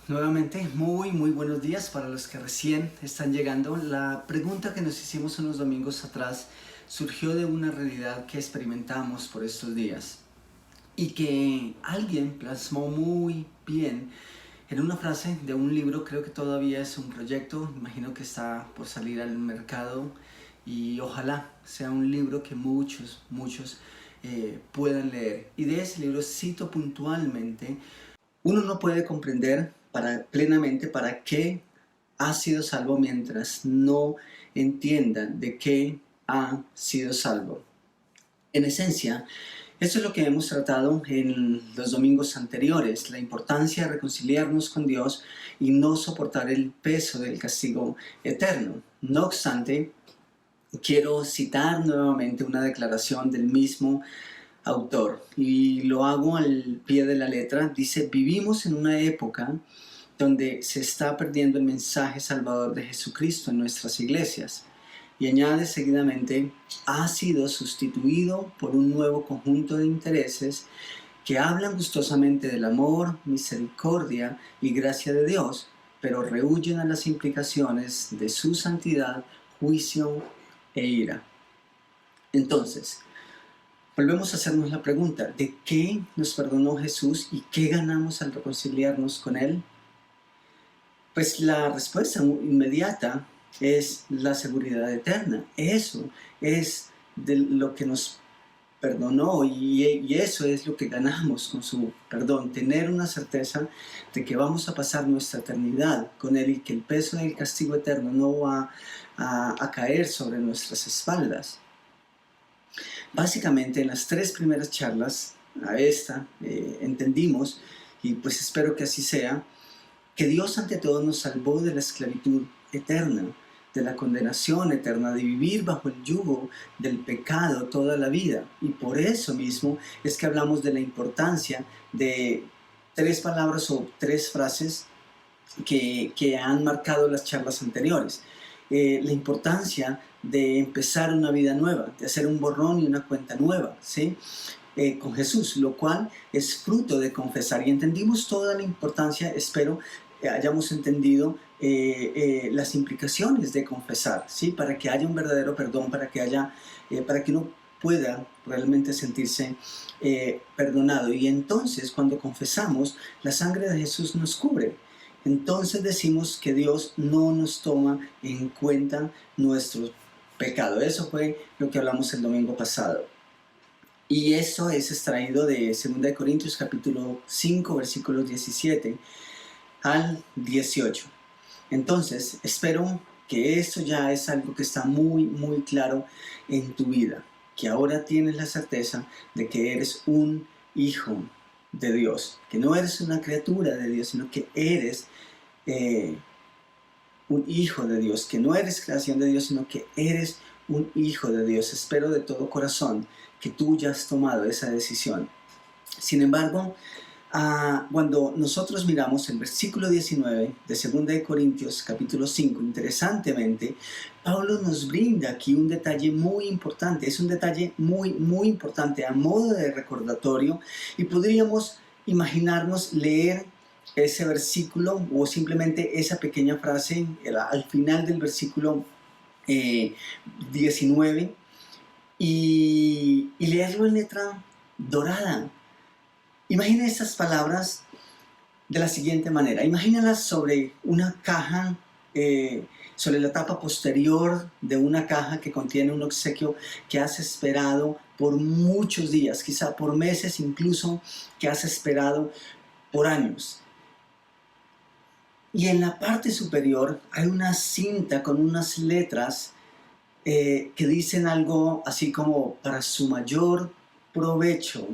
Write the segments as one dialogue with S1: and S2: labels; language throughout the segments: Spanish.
S1: Nuevamente, muy buenos días para los que recién están llegando. La pregunta que nos hicimos unos domingos atrás surgió de una realidad que experimentamos por estos días y que alguien plasmó muy bien en una frase de un libro. Creo que todavía es un proyecto, imagino que está por salir al mercado y ojalá sea un libro que muchos puedan leer. Y de ese libro cito puntualmente: uno no puede comprender plenamente para qué ha sido salvo mientras no entienda de qué ha sido salvo. En esencia, eso es lo que hemos tratado en los domingos anteriores: la importancia de reconciliarnos con Dios y no soportar el peso del castigo eterno. No obstante, quiero citar nuevamente una declaración del mismo autor y lo hago al pie de la letra. Dice: vivimos en una época donde se está perdiendo el mensaje salvador de Jesucristo en nuestras iglesias. Y añade seguidamente: ha sido sustituido por un nuevo conjunto de intereses que hablan gustosamente del amor, misericordia y gracia de Dios, pero rehúyen a las implicaciones de su santidad, juicio e ira. Entonces, volvemos a hacernos la pregunta: ¿de qué nos perdonó Jesús y qué ganamos al reconciliarnos con Él? Pues la respuesta inmediata es la seguridad eterna. Eso es de lo que nos perdonó y eso es lo que ganamos con su perdón: tener una certeza de que vamos a pasar nuestra eternidad con Él y que el peso del castigo eterno no va a caer sobre nuestras espaldas. Básicamente, en las tres primeras charlas a esta entendimos, y pues espero que así sea, que Dios ante todo nos salvó de la esclavitud eterna, de la condenación eterna, de vivir bajo el yugo del pecado toda la vida. Y por eso mismo es que hablamos de la importancia de tres palabras o tres frases que han marcado las charlas anteriores. La importancia de empezar una vida nueva, de hacer un borrón y una cuenta nueva, ¿sí? Con Jesús, lo cual es fruto de confesar. Y entendimos toda la importancia, espero hayamos entendido las implicaciones de confesar, ¿sí? Para que haya un verdadero perdón, para que uno pueda realmente sentirse perdonado. Y entonces, cuando confesamos, la sangre de Jesús nos cubre. Entonces decimos que Dios no nos toma en cuenta nuestros pecados. Eso fue lo que hablamos el domingo pasado. Y eso es extraído de 2 Corintios capítulo 5, versículos 17 al 18. Entonces, espero que esto ya es algo que está muy claro en tu vida, que ahora tienes la certeza de que eres un hijo de Dios, que no eres una criatura de Dios, sino que eres un hijo de Dios, que no eres creación de Dios, sino que eres un hijo de Dios. Espero de todo corazón que tú ya has tomado esa decisión. Sin embargo, cuando nosotros miramos el versículo 19 de 2 Corintios capítulo 5, interesantemente, Pablo nos brinda aquí un detalle muy importante. Es un detalle muy importante a modo de recordatorio, y podríamos imaginarnos leer ese versículo o simplemente esa pequeña frase al final del versículo 19 y leerlo en letra dorada. Imagina estas palabras de la siguiente manera: imagínalas sobre una caja, sobre la tapa posterior de una caja que contiene un obsequio que has esperado por muchos días, quizá por meses, incluso que has esperado por años. Y en la parte superior hay una cinta con unas letras que dicen algo así como: para su mayor provecho,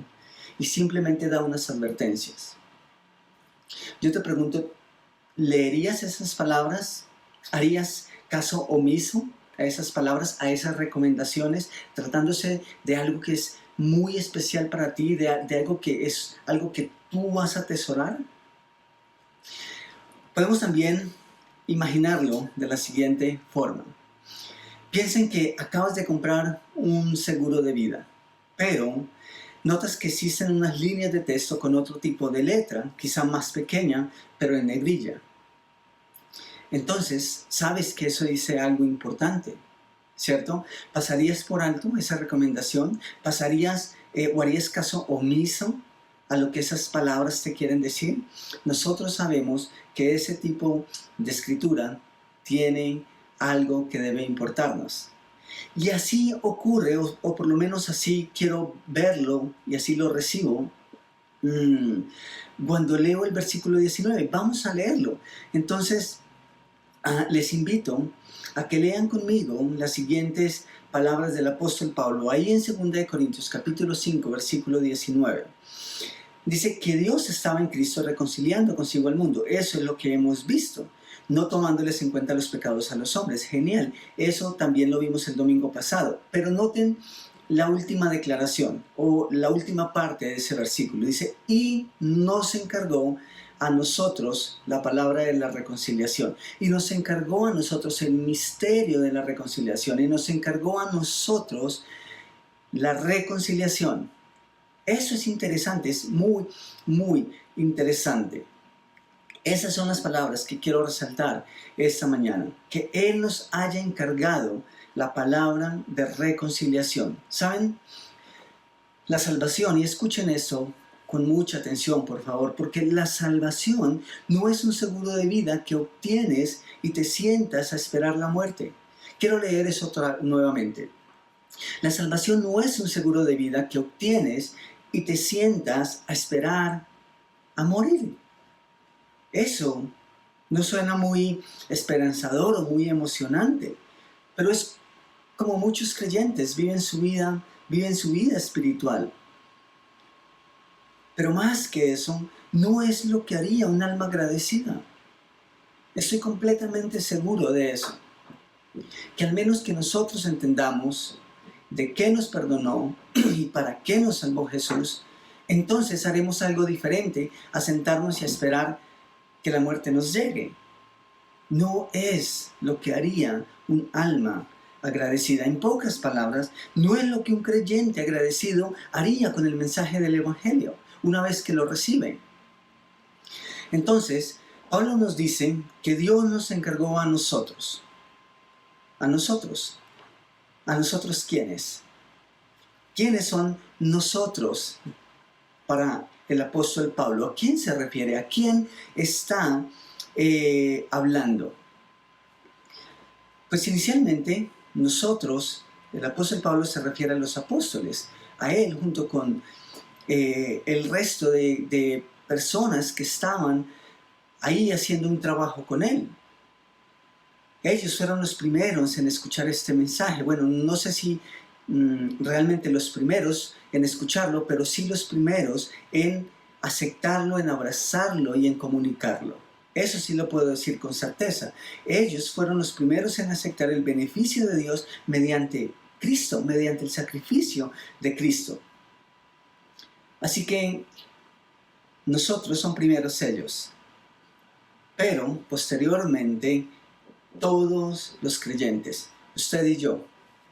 S1: y simplemente da unas advertencias. Yo te pregunto, ¿leerías esas palabras? ¿Harías caso omiso a esas palabras, a esas recomendaciones, tratándose de algo que es muy especial para ti, de algo que es algo que tú vas a atesorar? Podemos también imaginarlo de la siguiente forma. Piensen que acabas de comprar un seguro de vida, pero notas que existen unas líneas de texto con otro tipo de letra, quizá más pequeña, pero en negrilla. Entonces, sabes que eso dice algo importante, ¿cierto? ¿Pasarías por alto esa recomendación? ¿Pasarías o harías caso omiso a lo que esas palabras te quieren decir? Nosotros sabemos que ese tipo de escritura tiene algo que debe importarnos. Y así ocurre, o por lo menos así quiero verlo y así lo recibo, cuando leo el versículo 19. Vamos a leerlo. Entonces, les invito a que lean conmigo las siguientes palabras del apóstol Pablo, ahí en 2 Corintios capítulo 5, versículo 19. Dice que Dios estaba en Cristo reconciliando consigo al mundo. Eso es lo que hemos visto, no tomándoles en cuenta los pecados a los hombres. Genial, eso también lo vimos el domingo pasado. Pero noten la última declaración o la última parte de ese versículo. Dice, y nos encargó a nosotros la palabra de la reconciliación, y nos encargó a nosotros el misterio de la reconciliación, y nos encargó a nosotros la reconciliación. Eso es interesante, es muy, muy interesante. Esas son las palabras que quiero resaltar esta mañana, que Él nos haya encargado la palabra de reconciliación. ¿Saben? La salvación, y escuchen esto con mucha atención, por favor, porque la salvación no es un seguro de vida que obtienes y te sientas a esperar la muerte. Quiero leer eso nuevamente. La salvación no es un seguro de vida que obtienes y te sientas a esperar a morir. Eso no suena muy esperanzador o muy emocionante, pero es como muchos creyentes viven su vida espiritual. Pero más que eso, no es lo que haría un alma agradecida. Estoy completamente seguro de eso. Que al menos que nosotros entendamos de qué nos perdonó y para qué nos salvó Jesús, entonces haremos algo diferente a sentarnos y a esperar que la muerte nos llegue. No es lo que haría un alma agradecida. En pocas palabras, no es lo que un creyente agradecido haría con el mensaje del Evangelio una vez que lo recibe. Entonces, Pablo nos dice que Dios nos encargó a nosotros. ¿A nosotros? ¿A nosotros quiénes? ¿Quiénes son nosotros para el apóstol Pablo? ¿A quién se refiere? ¿A quién está hablando? Pues inicialmente nosotros, el apóstol Pablo se refiere a los apóstoles, a él junto con el resto de personas que estaban ahí haciendo un trabajo con él. Ellos fueron los primeros en escuchar este mensaje. Bueno, no sé si realmente los primeros en escucharlo, pero sí los primeros en aceptarlo, en abrazarlo y en comunicarlo. Eso sí lo puedo decir con certeza. Ellos fueron los primeros en aceptar el beneficio de Dios mediante Cristo, mediante el sacrificio de Cristo. Así que nosotros son primeros ellos. Pero posteriormente todos los creyentes, usted y yo,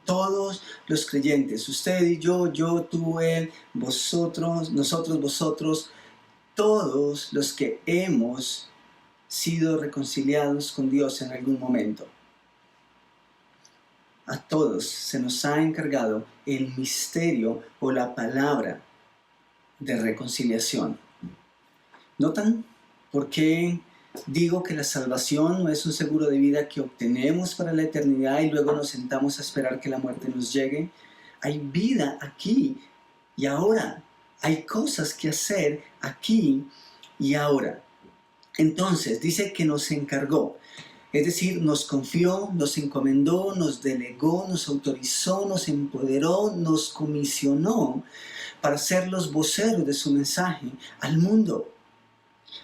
S1: todos los creyentes, usted y yo, tú, él, vosotros, nosotros, vosotros, todos los que hemos sido reconciliados con Dios en algún momento. A todos se nos ha encargado el misterio o la palabra de reconciliación. ¿Notan por qué digo que la salvación no es un seguro de vida que obtenemos para la eternidad y luego nos sentamos a esperar que la muerte nos llegue? Hay vida aquí y ahora. Hay cosas que hacer aquí y ahora. Entonces, dice que nos encargó. Es decir, nos confió, nos encomendó, nos delegó, nos autorizó, nos empoderó, nos comisionó para ser los voceros de su mensaje al mundo.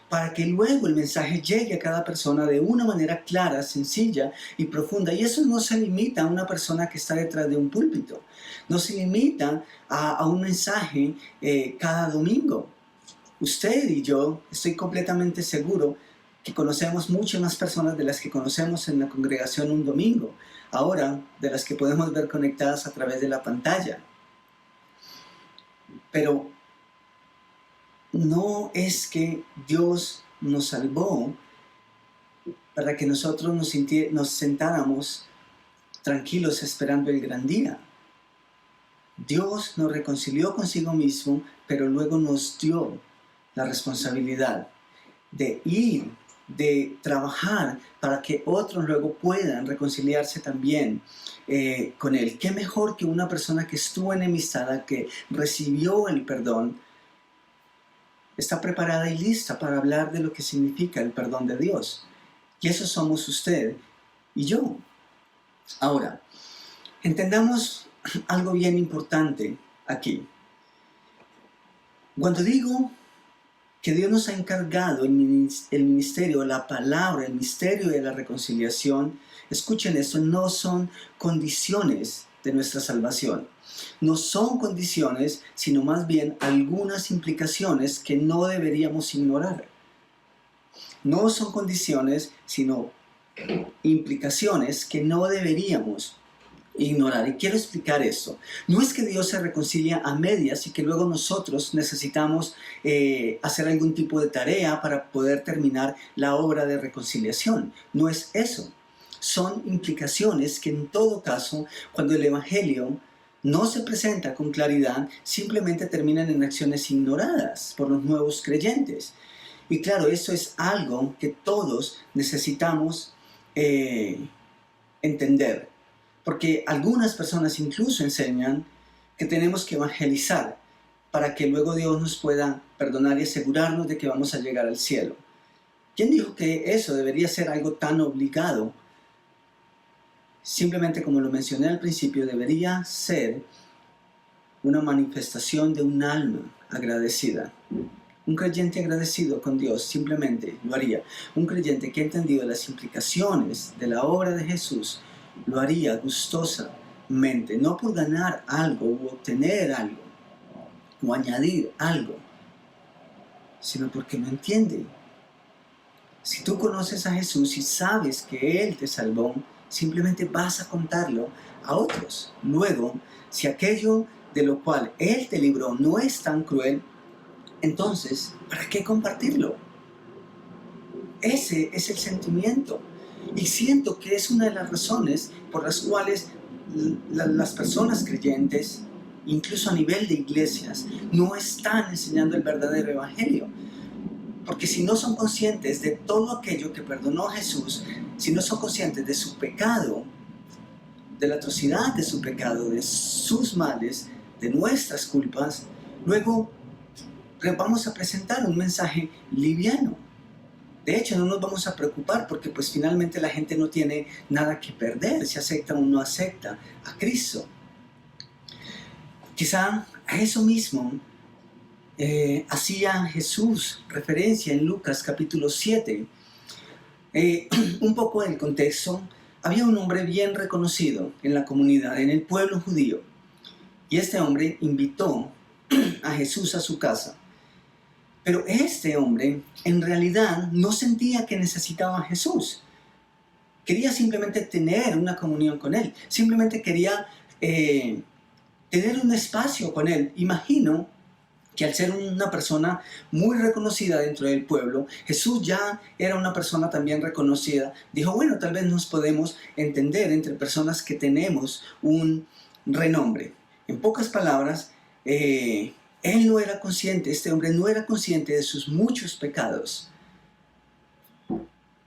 S1: Para que luego el mensaje llegue a cada persona de una manera clara, sencilla y profunda. Y eso no se limita a una persona que está detrás de un púlpito. No se limita a un mensaje cada domingo. Usted y yo, estoy completamente seguro que conocemos muchas más personas de las que conocemos en la congregación un domingo. Ahora, de las que podemos ver conectadas a través de la pantalla. Pero no es que Dios nos salvó para que nosotros nos sentáramos tranquilos esperando el gran día. Dios nos reconcilió consigo mismo, pero luego nos dio la responsabilidad de ir, de trabajar para que otros luego puedan reconciliarse también con Él. ¿Qué mejor que una persona que estuvo enemistada, que recibió el perdón, está preparada y lista para hablar de lo que significa el perdón de Dios? Y eso somos usted y yo. Ahora, entendamos algo bien importante aquí. Cuando digo que Dios nos ha encargado el ministerio, la palabra, el misterio de la reconciliación, escuchen esto, no son condiciones de nuestra salvación. No son condiciones, sino más bien algunas implicaciones que no deberíamos ignorar. No son condiciones, sino implicaciones que no deberíamos ignorar. Y quiero explicar esto. No es que Dios se reconcilia a medias y que luego nosotros necesitamos hacer algún tipo de tarea para poder terminar la obra de reconciliación. No es eso. Son implicaciones que en todo caso, cuando el Evangelio no se presenta con claridad, simplemente terminan en acciones ignoradas por los nuevos creyentes. Y claro, eso es algo que todos necesitamos entender. Porque algunas personas incluso enseñan que tenemos que evangelizar para que luego Dios nos pueda perdonar y asegurarnos de que vamos a llegar al cielo. ¿Quién dijo que eso debería ser algo tan obligado? Simplemente, como lo mencioné al principio, debería ser una manifestación de un alma agradecida. Un creyente agradecido con Dios simplemente lo haría. Un creyente que ha entendido las implicaciones de la obra de Jesús lo haría gustosamente, no por ganar algo u obtener algo o añadir algo, sino porque lo entiende. Si tú conoces a Jesús y sabes que Él te salvó, simplemente vas a contarlo a otros. Luego, si aquello de lo cual Él te libró no es tan cruel, entonces, ¿para qué compartirlo? Ese es el sentimiento. Y siento que es una de las razones por las cuales las personas creyentes, incluso a nivel de iglesias, no están enseñando el verdadero evangelio. Porque si no son conscientes de todo aquello que perdonó Jesús, si no son conscientes de su pecado, de la atrocidad de su pecado, de sus males, de nuestras culpas, luego vamos a presentar un mensaje liviano. De hecho, no nos vamos a preocupar porque pues finalmente la gente no tiene nada que perder si acepta o no acepta a Cristo. Quizá a eso mismo hacía Jesús referencia en Lucas capítulo 7. Un poco del contexto, había un hombre bien reconocido en la comunidad, en el pueblo judío. Y este hombre invitó a Jesús a su casa. Pero este hombre en realidad no sentía que necesitaba a Jesús. Quería simplemente tener una comunión con Él. Simplemente quería tener un espacio con Él. Imagino que al ser una persona muy reconocida dentro del pueblo, Jesús ya era una persona también reconocida. Dijo, bueno, tal vez nos podemos entender entre personas que tenemos un renombre. En pocas palabras, él no era consciente, este hombre no era consciente de sus muchos pecados.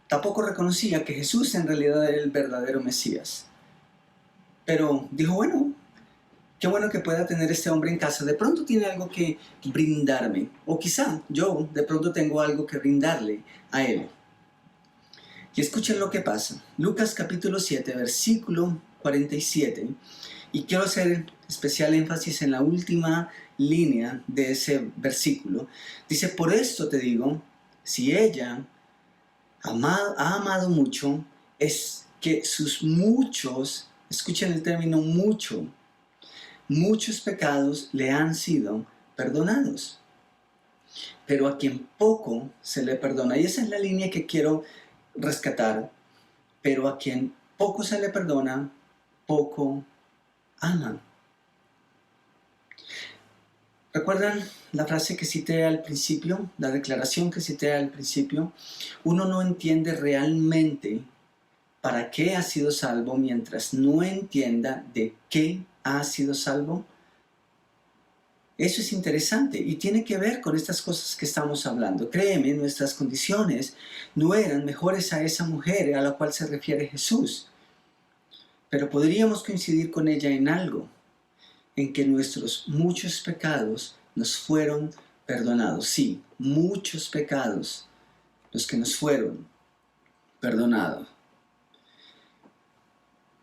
S1: Tampoco reconocía que Jesús en realidad era el verdadero Mesías. Pero dijo, bueno, qué bueno que pueda tener este hombre en casa. De pronto tiene algo que brindarme. O quizá yo de pronto tengo algo que brindarle a él. Y escuchen lo que pasa. Lucas capítulo 7, versículo 47. Y quiero hacer especial énfasis en la última línea de ese versículo. Dice, por esto te digo, si ella ha amado mucho, es que sus muchos, escuchen el término mucho, muchos pecados le han sido perdonados. Pero a quien poco se le perdona, y esa es la línea que quiero rescatar, pero a quien poco se le perdona, poco ama. ¿Recuerdan la frase que cité al principio, la declaración que cité al principio? Uno no entiende realmente para qué ha sido salvo mientras no entienda de qué ha sido salvo. Eso es interesante y tiene que ver con estas cosas que estamos hablando. Créeme, nuestras condiciones no eran mejores a esa mujer a la cual se refiere Jesús, pero podríamos coincidir con ella en algo, en que nuestros muchos pecados nos fueron perdonados. Sí, muchos pecados los que nos fueron perdonados.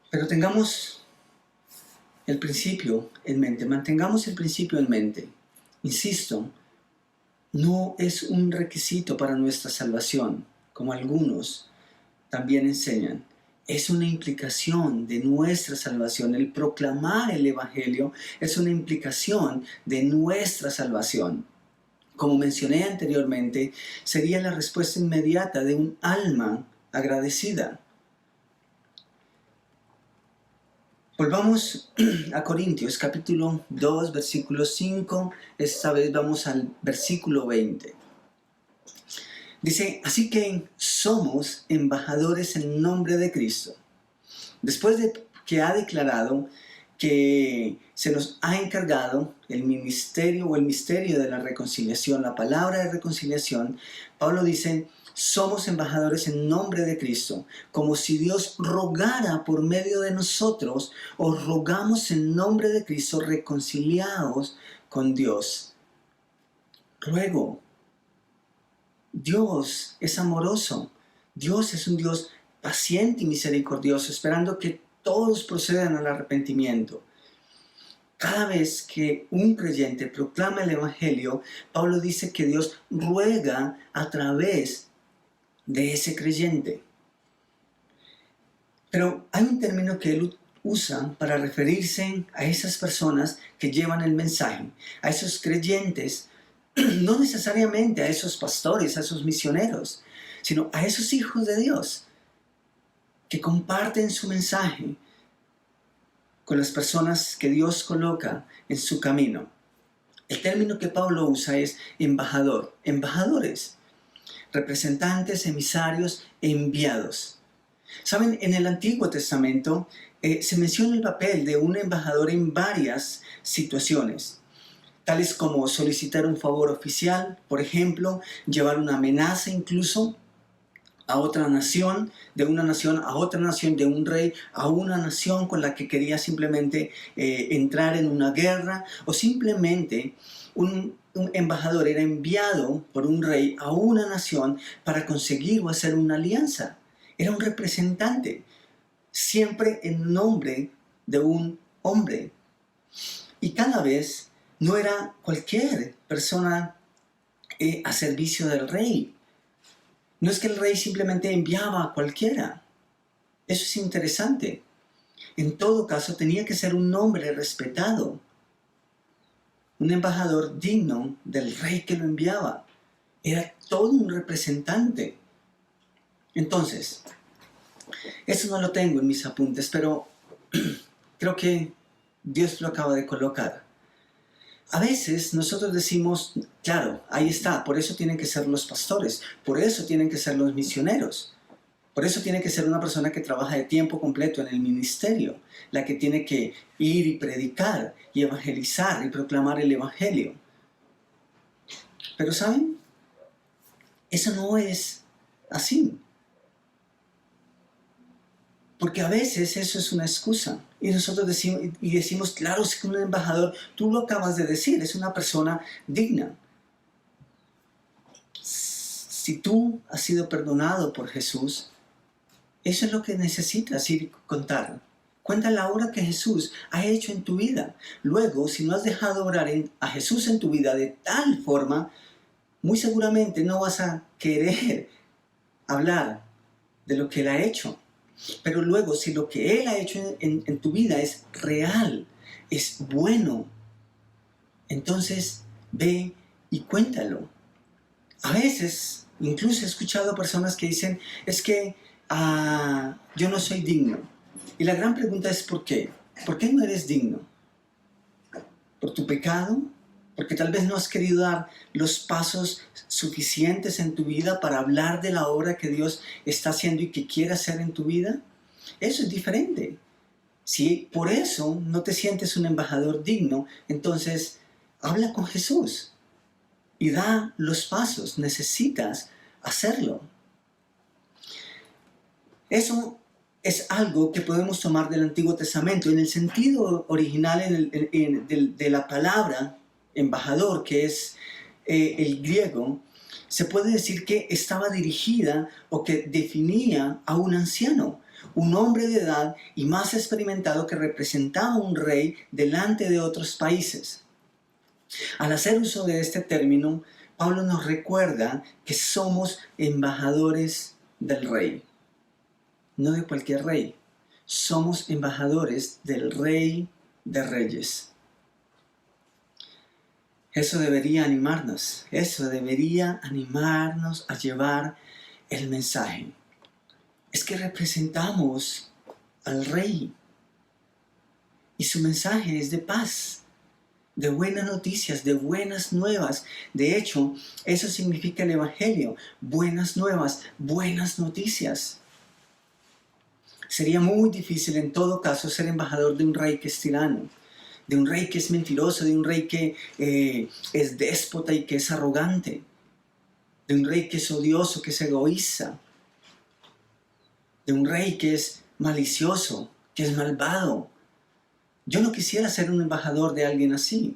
S1: Pero tengamos el principio en mente, mantengamos el principio en mente. Insisto, no es un requisito para nuestra salvación, como algunos también enseñan. Es una implicación de nuestra salvación. El proclamar el Evangelio es una implicación de nuestra salvación. Como mencioné anteriormente, sería la respuesta inmediata de un alma agradecida. Volvamos a Corintios capítulo 2, versículo 5. Esta vez vamos al versículo 20. Dice, así que somos embajadores en nombre de Cristo. Después de que ha declarado que se nos ha encargado el ministerio o el misterio de la reconciliación, la palabra de reconciliación, Pablo dice, somos embajadores en nombre de Cristo, como si Dios rogara por medio de nosotros, os rogamos en nombre de Cristo, reconciliados con Dios. Ruego. Dios es amoroso. Dios es un Dios paciente y misericordioso, esperando que todos procedan al arrepentimiento. Cada vez que un creyente proclama el Evangelio, Pablo dice que Dios ruega a través de ese creyente. Pero hay un término que él usa para referirse a esas personas que llevan el mensaje, a esos creyentes, no necesariamente a esos pastores, a esos misioneros, sino a esos hijos de Dios que comparten su mensaje con las personas que Dios coloca en su camino. El término que Pablo usa es embajador, embajadores, representantes, emisarios, enviados. Saben, en el Antiguo Testamento se menciona el papel de un embajador en varias situaciones, tales como solicitar un favor oficial, por ejemplo, llevar una amenaza incluso a otra nación, de una nación a otra nación, de un rey a una nación con la que quería simplemente entrar en una guerra, o simplemente un embajador era enviado por un rey a una nación para conseguir o hacer una alianza. Era un representante, siempre en nombre de un hombre. Y cada vez no era cualquier persona a servicio del rey. No es que el rey simplemente enviaba a cualquiera. Eso es interesante. En todo caso, tenía que ser un hombre respetado, un embajador digno del rey que lo enviaba. Era todo un representante. Entonces, eso no lo tengo en mis apuntes, pero creo que Dios lo acaba de colocar. A veces nosotros decimos, claro, ahí está, por eso tienen que ser los pastores, por eso tienen que ser los misioneros, por eso tiene que ser una persona que trabaja de tiempo completo en el ministerio, la que tiene que ir y predicar y evangelizar y proclamar el evangelio. Pero ¿saben? Eso no es así. Porque a veces eso es una excusa. Y nosotros decimos, claro, es que un embajador, tú lo acabas de decir, es una persona digna. Si tú has sido perdonado por Jesús, eso es lo que necesitas ir y contar. Cuenta la obra que Jesús ha hecho en tu vida. Luego, si no has dejado orar a Jesús en tu vida de tal forma, muy seguramente no vas a querer hablar de lo que Él ha hecho. Pero luego, si lo que Él ha hecho en tu vida es real, es bueno, entonces ve y cuéntalo. A veces, incluso he escuchado personas que dicen, es que yo no soy digno. Y la gran pregunta es ¿por qué? ¿Por qué no eres digno? ¿Por tu pecado? porque tal vez no has querido dar los pasos suficientes en tu vida para hablar de la obra que Dios está haciendo y que quiere hacer en tu vida. Eso es diferente. Si por eso no te sientes un embajador digno, entonces habla con Jesús y da los pasos. Necesitas hacerlo. Eso es algo que podemos tomar del Antiguo Testamento. En el sentido original de la palabra embajador, que es el griego, se puede decir que estaba dirigida o que definía a un anciano, un hombre de edad y más experimentado que representaba a un rey delante de otros países. Al hacer uso de este término, Pablo nos recuerda que somos embajadores del rey, no de cualquier rey. Somos embajadores del Rey de Reyes. Eso debería animarnos a llevar el mensaje. Es que representamos al Rey y su mensaje es de paz, de buenas noticias, de buenas nuevas. De hecho, eso significa el Evangelio, buenas nuevas, buenas noticias. Sería muy difícil en todo caso ser embajador de un rey que es tirano, de un rey que es mentiroso, de un rey que es déspota y que es arrogante, de un rey que es odioso, que es egoísta, de un rey que es malicioso, que es malvado. Yo no quisiera ser un embajador de alguien así.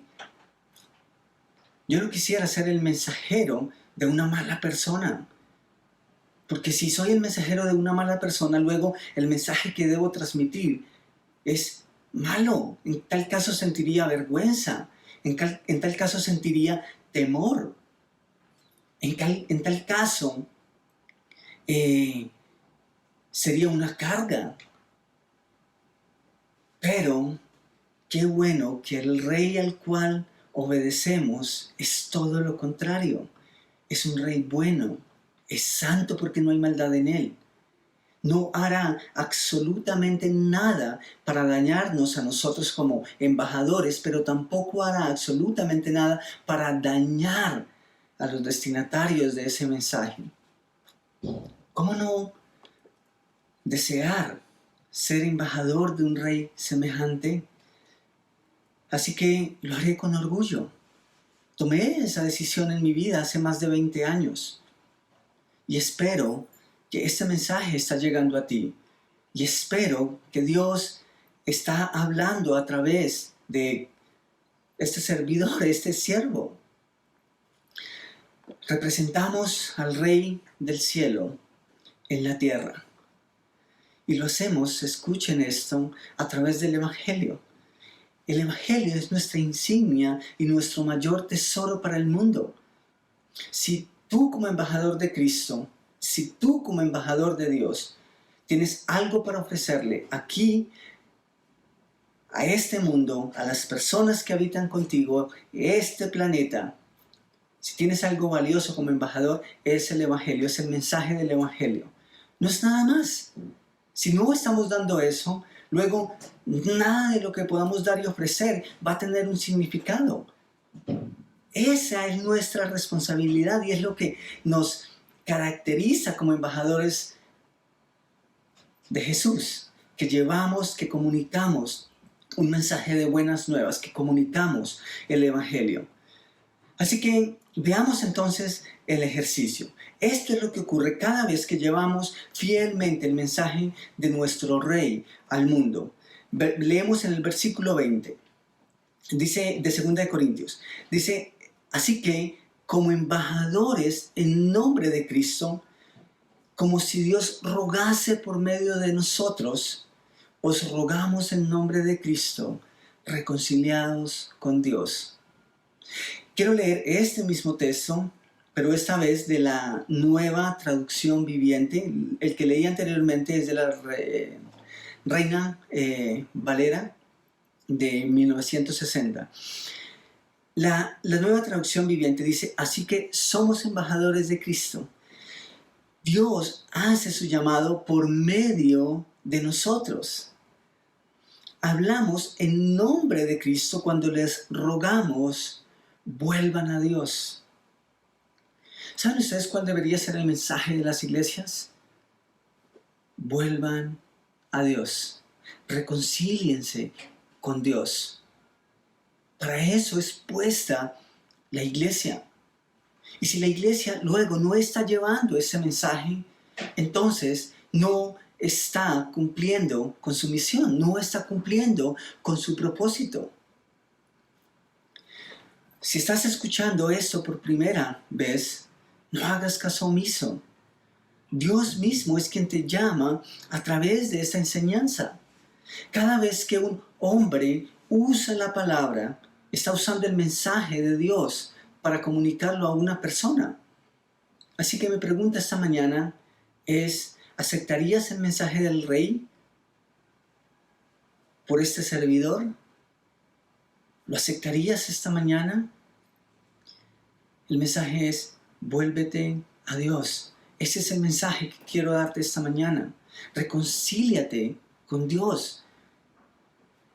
S1: Yo no quisiera ser el mensajero de una mala persona. Porque si soy el mensajero de una mala persona, luego el mensaje que debo transmitir es malo. En tal caso sentiría vergüenza. En tal caso sentiría temor. En tal caso sería una carga. Pero qué bueno que el rey al cual obedecemos es todo lo contrario. Es un rey bueno. Es santo porque no hay maldad en él. No hará absolutamente nada para dañarnos a nosotros como embajadores, pero tampoco hará absolutamente nada para dañar a los destinatarios de ese mensaje. ¿Cómo no desear ser embajador de un rey semejante? Así que lo haré con orgullo. Tomé esa decisión en mi vida hace más de 20 años. Y espero que este mensaje está llegando a ti. Y espero que Dios está hablando a través de este servidor, este siervo. Representamos al Rey del cielo en la tierra. Y lo hacemos, escuchen esto, a través del Evangelio. El Evangelio es nuestra insignia y nuestro mayor tesoro para el mundo. Si tú como embajador de Cristo, si tú como embajador de Dios, tienes algo para ofrecerle aquí, a este mundo, a las personas que habitan contigo, este planeta, si tienes algo valioso como embajador, es el Evangelio, es el mensaje del Evangelio. No es nada más. Si no estamos dando eso, luego nada de lo que podamos dar y ofrecer va a tener un significado. Esa es nuestra responsabilidad y es lo que nos caracteriza como embajadores de Jesús, que llevamos, que comunicamos un mensaje de buenas nuevas, que comunicamos el Evangelio. Así que veamos entonces el ejercicio. Esto es lo que ocurre cada vez que llevamos fielmente el mensaje de nuestro Rey al mundo. Leemos en el versículo 20, dice de 2 de Corintios, dice: así que, como embajadores en nombre de Cristo, como si Dios rogase por medio de nosotros, os rogamos en nombre de Cristo, reconciliados con Dios. Quiero leer este mismo texto, pero esta vez de la Nueva Traducción Viviente. El que leí anteriormente es de la Reina Valera de 1960. La Nueva Traducción Viviente dice: así que somos embajadores de Cristo. Dios hace su llamado por medio de nosotros. Hablamos en nombre de Cristo cuando les rogamos vuelvan a Dios. ¿Saben ustedes cuál debería ser el mensaje de las iglesias? Vuelvan a Dios. Reconcíliense con Dios. Para eso es puesta la iglesia. Y si la iglesia luego no está llevando ese mensaje, entonces no está cumpliendo con su misión, no está cumpliendo con su propósito. Si estás escuchando esto por primera vez, no hagas caso omiso. Dios mismo es quien te llama a través de esta enseñanza. Cada vez que un hombre usa la palabra, está usando el mensaje de Dios para comunicarlo a una persona. Así que mi pregunta esta mañana es, ¿aceptarías el mensaje del Rey por este servidor? ¿Lo aceptarías esta mañana? El mensaje es, vuélvete a Dios. Ese es el mensaje que quiero darte esta mañana. Reconcíliate con Dios.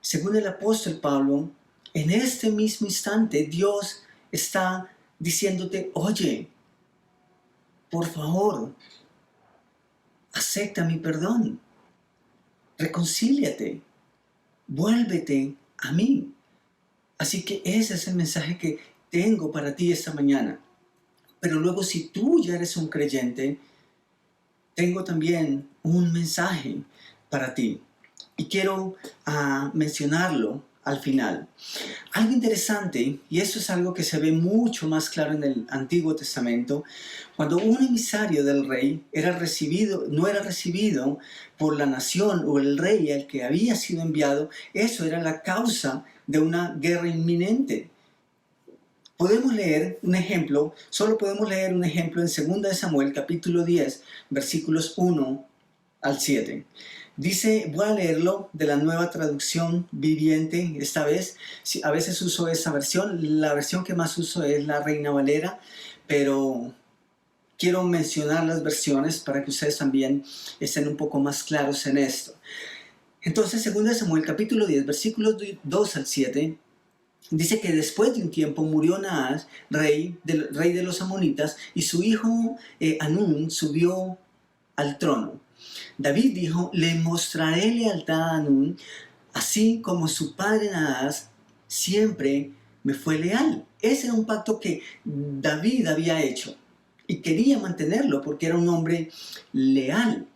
S1: Según el apóstol Pablo, en este mismo instante Dios está diciéndote, oye, por favor, acepta mi perdón. Reconcíliate. Vuélvete a mí. Así que ese es el mensaje que tengo para ti esta mañana. Pero luego, si tú ya eres un creyente, tengo también un mensaje para ti. Y quiero mencionarlo al final. Algo interesante, y eso es algo que se ve mucho más claro en el Antiguo Testamento, cuando un emisario del rey no era recibido por la nación o el rey al que había sido enviado, eso era la causa de una guerra inminente. Podemos leer un ejemplo, solo podemos leer un ejemplo en 2 Samuel capítulo 10, versículos 1 al 7. Dice, voy a leerlo de la Nueva Traducción Viviente esta vez. A veces uso esa versión, la versión que más uso es la Reina Valera, pero quiero mencionar las versiones para que ustedes también estén un poco más claros en esto. Entonces, 2 Samuel capítulo 10, versículos 2 al 7, dice que después de un tiempo murió Naas, rey de los amonitas, y su hijo Hanún subió al trono. David dijo, le mostraré lealtad a Hanún, así como su padre Naas siempre me fue leal. Ese era un pacto que David había hecho y quería mantenerlo porque era un hombre leal.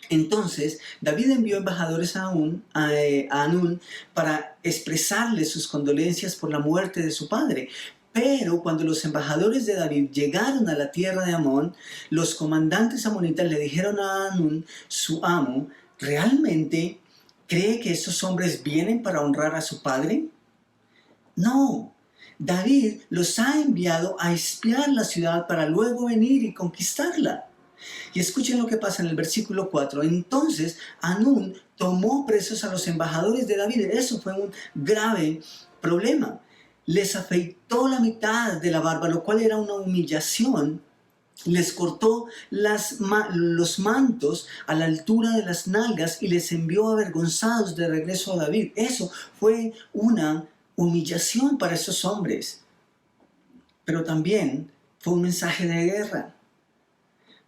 S1: Entonces, David envió embajadores a Hanún para expresarle sus condolencias por la muerte de su padre. Pero cuando los embajadores de David llegaron a la tierra de Amón, los comandantes amonitas le dijeron a Hanún, su amo, ¿realmente cree que estos hombres vienen para honrar a su padre? No, David los ha enviado a espiar la ciudad para luego venir y conquistarla. Y escuchen lo que pasa en el versículo 4. Entonces Hanún tomó presos a los embajadores de David. Eso fue un grave problema. Les afeitó la mitad de la barba, lo cual era una humillación. Les cortó los mantos a la altura de las nalgas y les envió avergonzados de regreso a David. Eso fue una humillación para esos hombres. Pero también fue un mensaje de guerra.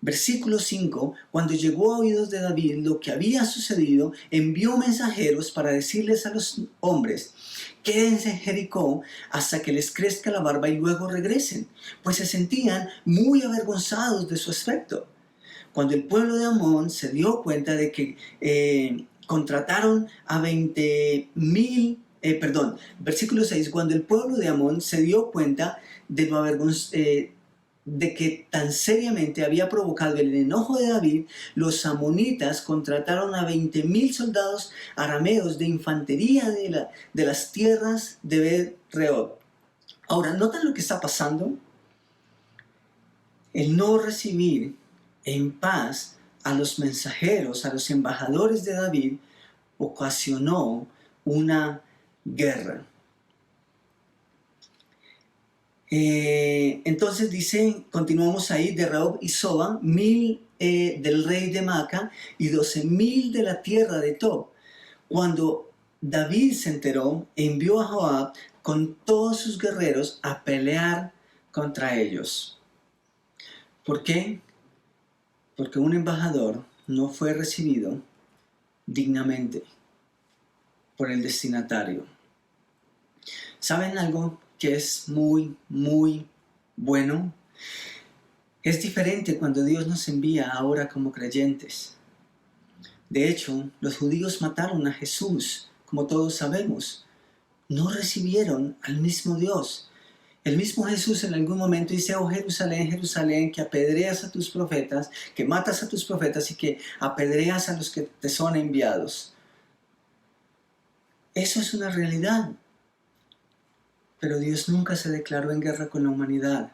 S1: Versículo 5, cuando llegó a oídos de David lo que había sucedido, envió mensajeros para decirles a los hombres, quédense en Jericó hasta que les crezca la barba y luego regresen, pues se sentían muy avergonzados de su aspecto. Cuando el pueblo de Amón se dio cuenta de que contrataron a 20,000, versículo 6, cuando el pueblo de Amón se dio cuenta de lo de que tan seriamente había provocado el enojo de David, los amonitas contrataron a 20,000 soldados arameos de infantería de las tierras de Bet-rehob. Ahora, ¿notan lo que está pasando? El no recibir en paz a los mensajeros, a los embajadores de David, ocasionó una guerra. Entonces dice, continuamos ahí, de Rehob y Soba, 1,000 del rey de Maca y 12,000 de la tierra de Tob. Cuando David se enteró, envió a Joab con todos sus guerreros a pelear contra ellos. ¿Por qué? Porque un embajador no fue recibido dignamente por el destinatario. ¿Saben algo que es muy, muy bueno? Es diferente cuando Dios nos envía ahora como creyentes. De hecho, los judíos mataron a Jesús, como todos sabemos. No recibieron al mismo Dios. El mismo Jesús en algún momento dice: oh Jerusalén, Jerusalén, que apedreas a tus profetas, que matas a tus profetas y que apedreas a los que te son enviados. Eso es una realidad. Pero Dios nunca se declaró en guerra con la humanidad,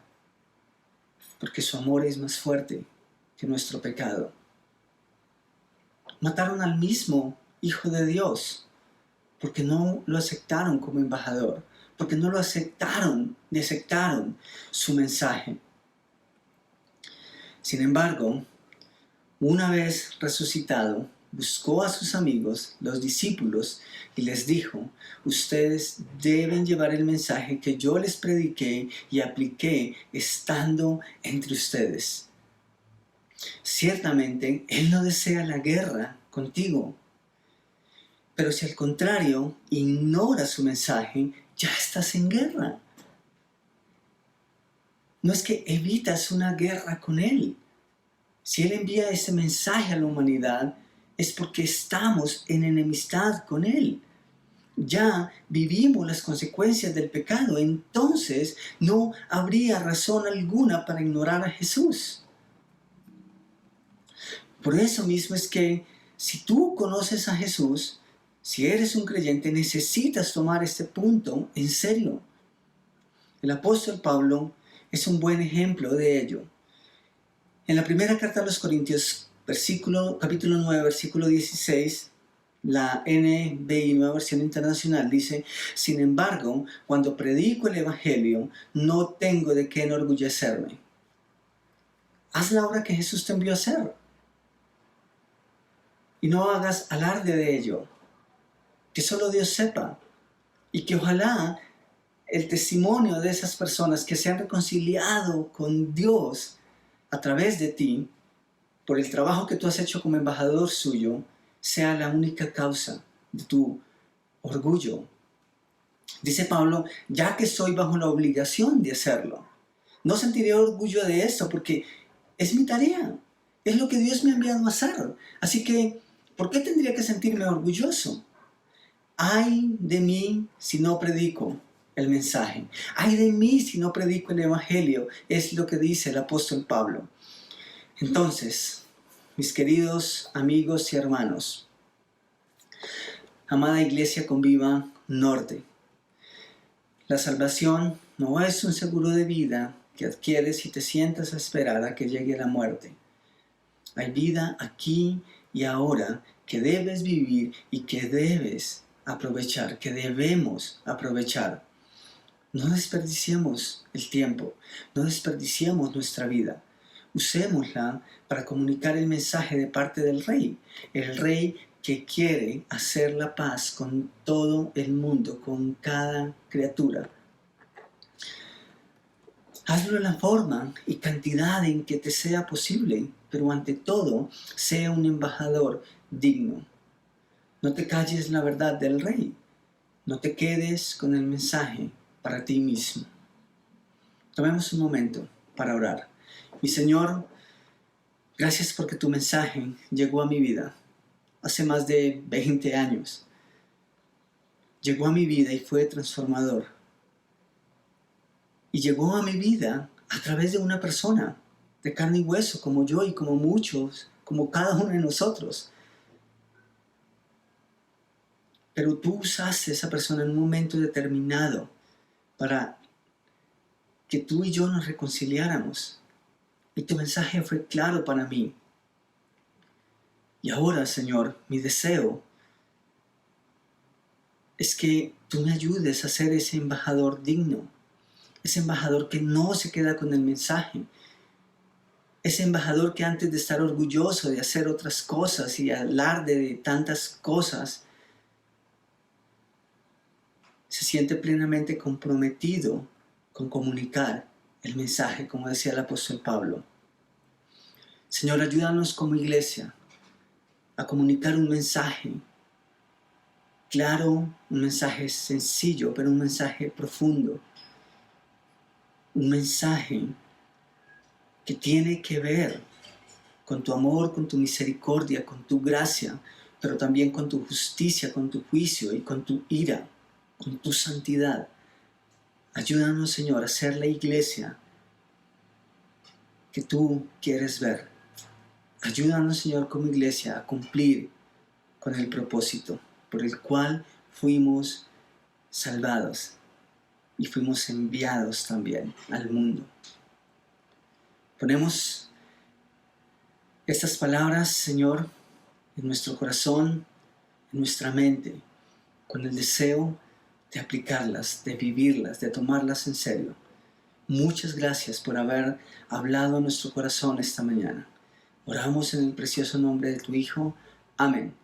S1: porque su amor es más fuerte que nuestro pecado. Mataron al mismo Hijo de Dios, porque no lo aceptaron como embajador, porque no lo aceptaron, ni aceptaron su mensaje. Sin embargo, una vez resucitado, buscó a sus amigos, los discípulos, y les dijo: ustedes deben llevar el mensaje que yo les prediqué y apliqué estando entre ustedes. Ciertamente, Él no desea la guerra contigo, pero si al contrario ignoras su mensaje, ya estás en guerra. No es que evitas una guerra con Él. Si Él envía ese mensaje a la humanidad, es porque estamos en enemistad con Él. Ya vivimos las consecuencias del pecado, entonces no habría razón alguna para ignorar a Jesús. Por eso mismo es que si tú conoces a Jesús, si eres un creyente, necesitas tomar este punto en serio. El apóstol Pablo es un buen ejemplo de ello. En la primera carta a los Corintios, capítulo 9, versículo 16, la NBI, Nueva Versión Internacional, dice: sin embargo, cuando predico el Evangelio, no tengo de qué enorgullecerme. Haz la obra que Jesús te envió a hacer. Y no hagas alarde de ello. Que solo Dios sepa. Y que ojalá el testimonio de esas personas que se han reconciliado con Dios a través de ti, por el trabajo que tú has hecho como embajador suyo, sea la única causa de tu orgullo. Dice Pablo: ya que estoy bajo la obligación de hacerlo, no sentiré orgullo de esto porque es mi tarea, es lo que Dios me ha enviado a hacer. Así que, ¿por qué tendría que sentirme orgulloso? Ay de mí si no predico el mensaje. Ay de mí si no predico el evangelio, es lo que dice el apóstol Pablo. Entonces, mis queridos amigos y hermanos, amada Iglesia Conviva Norte, la salvación no es un seguro de vida que adquieres y te sientas a esperar a que llegue la muerte. Hay vida aquí y ahora que debes vivir y que debes aprovechar, que debemos aprovechar. No desperdiciemos el tiempo, no desperdiciemos nuestra vida. Usémosla para comunicar el mensaje de parte del Rey, el Rey que quiere hacer la paz con todo el mundo, con cada criatura. Hazlo en la forma y cantidad en que te sea posible, pero ante todo, sea un embajador digno. No te calles la verdad del Rey, no te quedes con el mensaje para ti mismo. Tomemos un momento para orar. Mi Señor, gracias porque tu mensaje llegó a mi vida hace más de 20 años. Llegó a mi vida y fue transformador. Y llegó a mi vida a través de una persona de carne y hueso, como yo y como muchos, como cada uno de nosotros. Pero tú usaste a esa persona en un momento determinado para que tú y yo nos reconciliáramos. Y tu mensaje fue claro para mí. Y ahora, Señor, mi deseo es que tú me ayudes a ser ese embajador digno, ese embajador que no se queda con el mensaje, ese embajador que antes de estar orgulloso de hacer otras cosas y alarde de tantas cosas, se siente plenamente comprometido con comunicar el mensaje, como decía el apóstol Pablo. Señor, ayúdanos como iglesia a comunicar un mensaje claro, un mensaje sencillo, pero un mensaje profundo. Un mensaje que tiene que ver con tu amor, con tu misericordia, con tu gracia, pero también con tu justicia, con tu juicio y con tu ira, con tu santidad. Ayúdanos, Señor, a ser la iglesia que tú quieres ver. Ayúdanos, Señor, como iglesia a cumplir con el propósito por el cual fuimos salvados y fuimos enviados también al mundo. Ponemos estas palabras, Señor, en nuestro corazón, en nuestra mente, con el deseo de aplicarlas, de vivirlas, de tomarlas en serio. Muchas gracias por haber hablado a nuestro corazón esta mañana. Oramos en el precioso nombre de tu Hijo. Amén.